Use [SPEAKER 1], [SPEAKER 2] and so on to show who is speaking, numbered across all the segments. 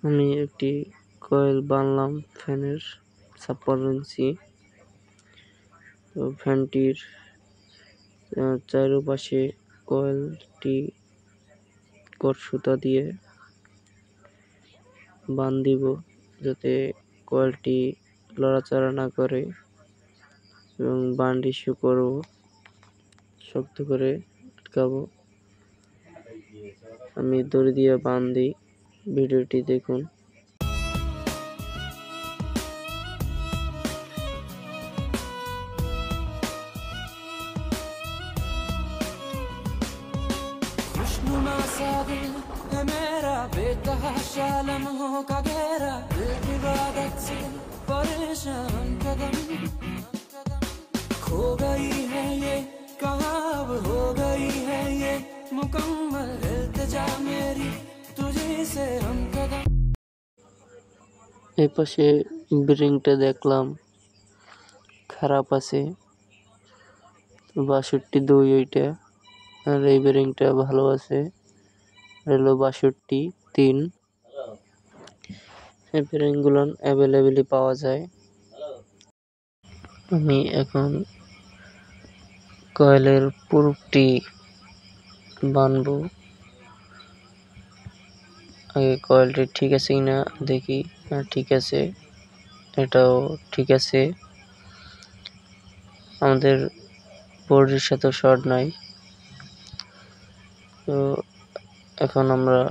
[SPEAKER 1] আমি একটি কয়েল বানলাম ফ্যানের 56 ইঞ্চি। তো ফ্যানটির চারপাশে কয়েলটি সুতা দিয়ে বান দিব, যাতে কয়েলটি লড়াচড়া না করে, এবং বানটি করব শক্ত করে আটকাবো। আমি দড়ি দিয়ে বান দিই। ভিডিওটি দেখুন।
[SPEAKER 2] खुशनुमा सा दिल है मेरा, बेतहाशा लम्हों का घेरा, दिल इबादत से परेशान कदम खो गई है ये, कहाँ अब हो गई है ये मुकम्मल इल्तिजा मेरी तुझे से हम कदम।
[SPEAKER 1] এই পাশে বেরিংটা দেখলাম খারাপ আছে, 62 ওইটা, আর এই বেরিংটা ভালো আছে, হলো 62-3। এই বেরিংগুলো অ্যাভেলেবেলই পাওয়া যায়। আমি এখন কয়েলের পুরুপটি বানবো। আগে কয়েলটি ঠিক আছে কিনা দেখি। হ্যাঁ, ঠিক আছে, এটাও ঠিক আছে। আমাদের বোর্ডের সাথে শর্ট নাই। তো এখন আমরা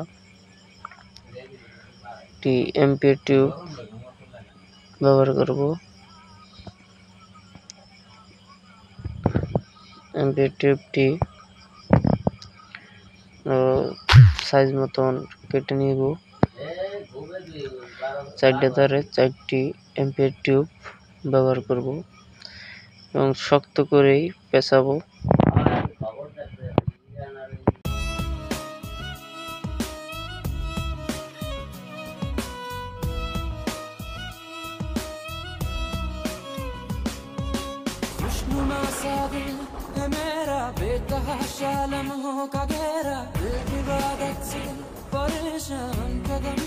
[SPEAKER 1] একটি এমপিএর টিউব ব্যবহার করব। এমপিএর টিউবটি সাইজ মতন কেটে নিব। 4টে তারে 4টি এমপিএর টিউব ব্যবহার করব এবং শক্ত করেই পেঁচাবো।
[SPEAKER 2] खुशनुमा सा दिल है मेरा, बेतहाशा लम्हों का घेरा, दिल इबादत से परेशान कदम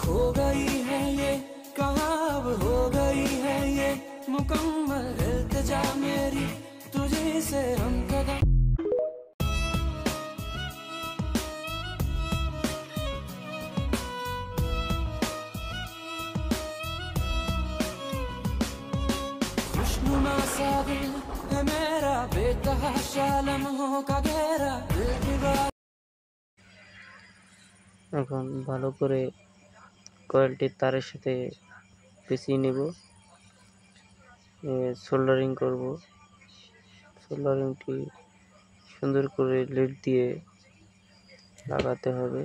[SPEAKER 2] खो गई है ये, कहाँ अब हो गई है ये मुकम्मल इल्तिजा मेरी तुझे से हम कदम। खुशनुमा सा दिल है मेरा, बेतहाशा लम्हों का घेरा, दिल इबादत।
[SPEAKER 1] এখন ভালো করে কয়েলটি তারের সাথে পেঁচিয়ে নেব। সোল্ডারিং করব। সোল্ডারিংটি সুন্দর করে লিড দিয়ে লাগাতে হবে।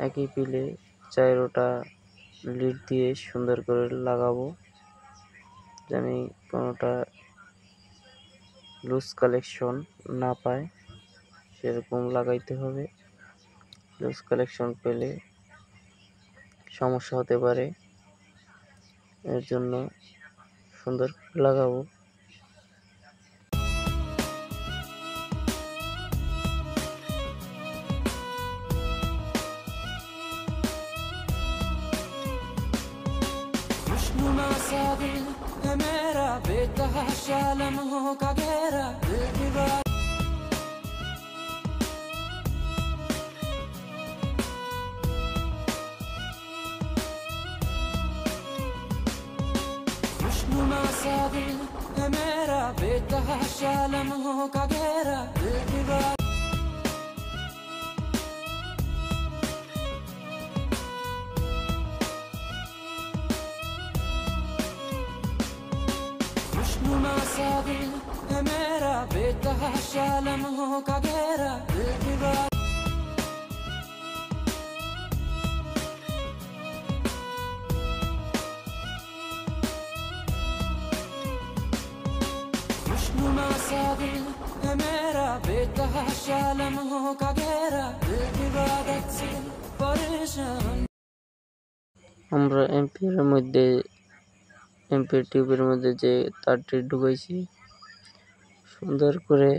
[SPEAKER 1] একই পিলে 4টা লিড দিয়ে সুন্দর করে লাগাবো, জানি কোনোটা লুজ কালেকশন না পায়, সেরকম লাগাইতে হবে। লুজ কালেকশন পেলে সমস্যা হতে পারে, এর জন্য সুন্দর লাগাবো।
[SPEAKER 2] खुशनुमा सा दिल है मेरा, बेतहाशा लम्हों का घेरा, दिल इबादत। खुशनुमा सा दिल है मेरा, बेतहाशा लम्हों का घेरा, दिल इबादत। खुशनुमा सा दिल है मेरा, बेतहाशा लम्हों का घेरा, दिल इबादत। खुशनुमा सा दिल है मेरा, बेतहाशा लम्हों का घेरा, दिल इबादत से परेशान।
[SPEAKER 1] আমরা এমপিএর টিউবের মধ্যে যে তারটি ঢুকাইছি, সুন্দর করে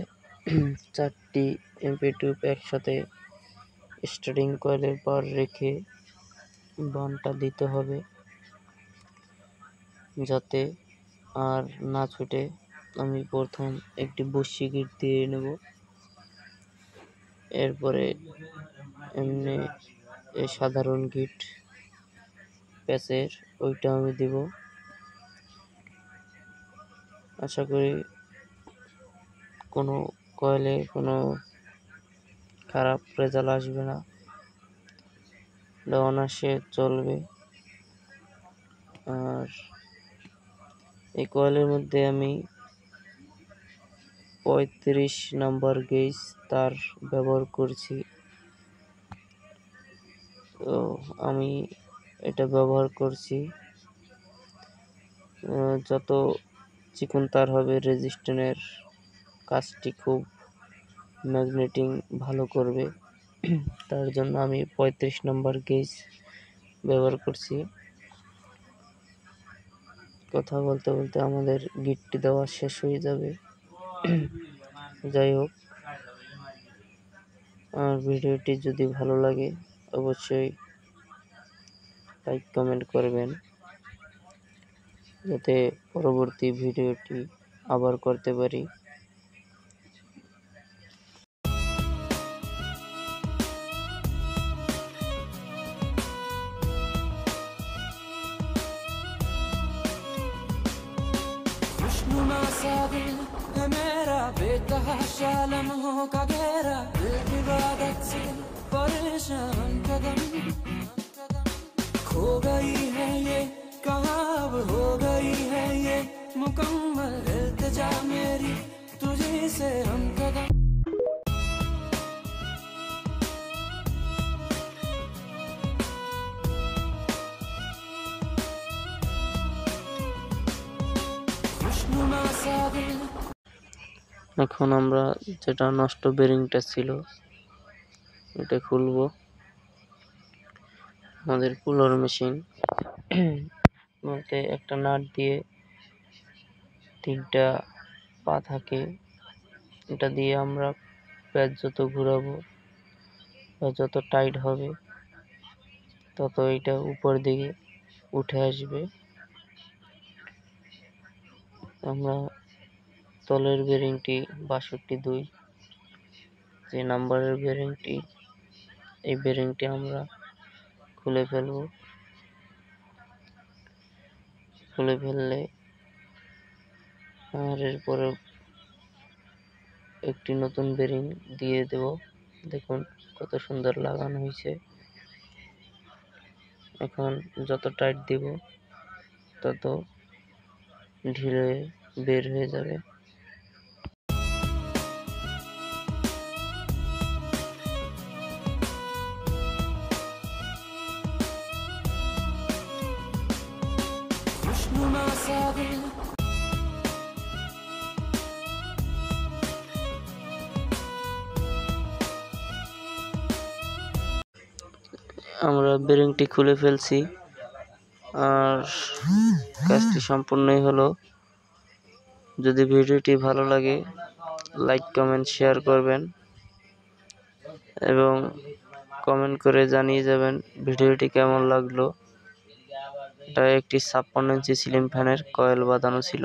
[SPEAKER 1] 4টি এমপিএর টিউব একসাথে স্টার্টিং কয়েলের পর রেখে বানটা দিতে হবে যাতে আর না ছুটে। আমি প্রথম একটি বসি গিট দিয়ে নেব, এরপরে এমনি এই সাধারণ গিট প্যাচের ওইটা আমি দিব। আশা করি কোনো কয়েলে কোনো খারাপ রেজাল্ট আসবে না, অনায়াসে চলবে। আর এই কয়েলের মধ্যে আমি 35 নাম্বার গেজ তার ব্যবহার করছি। তো আমি এটা ব্যবহার করছি, যত চিকন তার হবে রেজিস্ট্যান্সের কাজটি খুব ম্যাগনেটিং ভালো করবে। তার জন্য আমি 35 নাম্বার গেজ ব্যবহার করছি। কথা বলতে বলতে আমাদের গিটটি দেওয়া শেষ হয়ে যাবে। যাই হোক, আর ভিডিওটি যদি ভালো লাগে অবশ্যই লাইক কমেন্ট করবেন, যাতে পরবর্তী ভিডিওটি আবার করতে পারি।
[SPEAKER 2] खुशनुमा सा दिल है मेरा, बेतहाशा लम्हों का घेरा, दिल इबादत से परेशान कदम। खो गई है ये कहाँ अब हो गई है ये मुकम्मल इल्तिजा मेरी तुझे से हम कदम। खुशनुमा सा दिल।
[SPEAKER 1] এখন আমরা যেটা নষ্ট বেরিংটা ছিল এটা খুলবো। আমাদের পুলার মেশিন বলতে একটা নাট দিয়ে 3টা পা থাকে, এটা দিয়ে আমরা প্যাচ যত ঘোরাবো বা যত টাইট হবে তত এটা উপর দিকে উঠে আসবে। আমরা তলের বেরিংটি 62 যে নাম্বারের বেরিংটি, এই বেরিংটি আমরা খুলে ফেলবো। খুলে ফেললে আর এরপরে একটি নতুন বেরিং দিয়ে দেব। দেখুন কত সুন্দর লাগানো হয়েছে। এখন যত টাইট দিব তত ঢিলে বের হয়ে যাবে।
[SPEAKER 2] खुशनुमा सा दिल।
[SPEAKER 1] আমরা বেরিংটি খুলে ফেলছি আর কাজটি সম্পূর্ণই হলো। যদি ভিডিওটি ভালো লাগে লাইক কমেন্ট শেয়ার করবেন এবং কমেন্ট করে জানিয়ে যাবেন ভিডিওটি কেমন লাগলো। এটা একটি 56 ইঞ্চি সিলিং ফ্যানের কয়েল বাঁধানো ছিল।